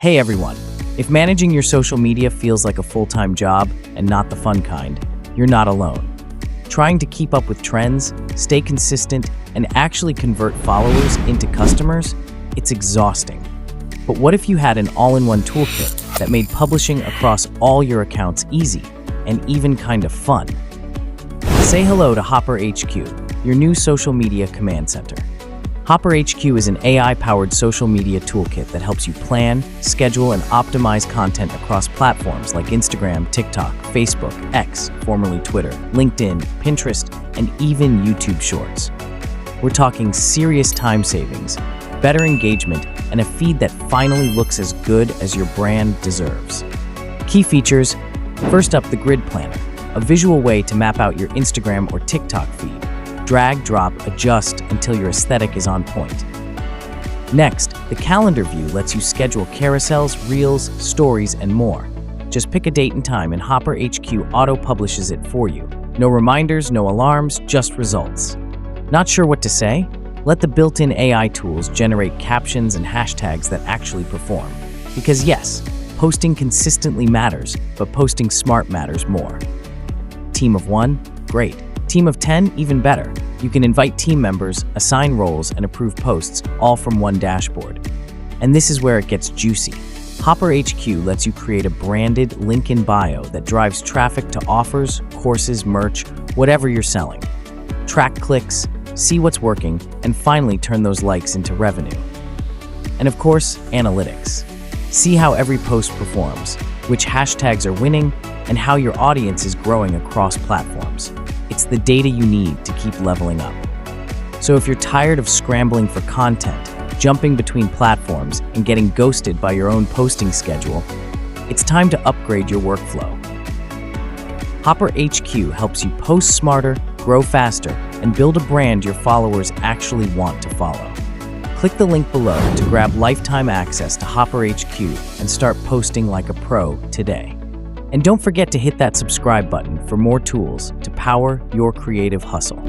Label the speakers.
Speaker 1: Hey everyone, if managing your social media feels like a full-time job and not the fun kind, you're not alone. Trying to keep up with trends, stay consistent, and actually convert followers into customers, it's exhausting. But what if you had an all-in-one toolkit that made publishing across all your accounts easy and even kind of fun? Say hello to Hopper HQ, your new social media command center. Hopper HQ is an AI-powered social media toolkit that helps you plan, schedule, and optimize content across platforms like Instagram, TikTok, Facebook, X, formerly Twitter, LinkedIn, Pinterest, and even YouTube Shorts. We're talking serious time savings, better engagement, and a feed that finally looks as good as your brand deserves. Key features: first up, the Grid Planner, a visual way to map out your Instagram or TikTok feed. Drag, drop, adjust until your aesthetic is on point. Next, the Calendar View lets you schedule carousels, reels, stories, and more. Just pick a date and time and Hopper HQ auto-publishes it for you. No reminders, no alarms, just results. Not sure what to say? Let the built-in AI tools generate captions and hashtags that actually perform. Because yes, posting consistently matters, but posting smart matters more. Team of 1? Great. Team of 10? Even better. You can invite team members, assign roles, and approve posts, all from one dashboard. And this is where it gets juicy. Hopper HQ lets you create a branded link in bio that drives traffic to offers, courses, merch, whatever you're selling. Track clicks, see what's working, and finally turn those likes into revenue. And of course, analytics. See how every post performs, which hashtags are winning, and how your audience is growing across platforms. It's the data you need to keep leveling up. So if you're tired of scrambling for content, jumping between platforms, and getting ghosted by your own posting schedule, it's time to upgrade your workflow. Hopper HQ helps you post smarter, grow faster, and build a brand your followers actually want to follow. Click the link below to grab lifetime access to Hopper HQ and start posting like a pro today. And don't forget to hit that subscribe button for more tools to power your creative hustle.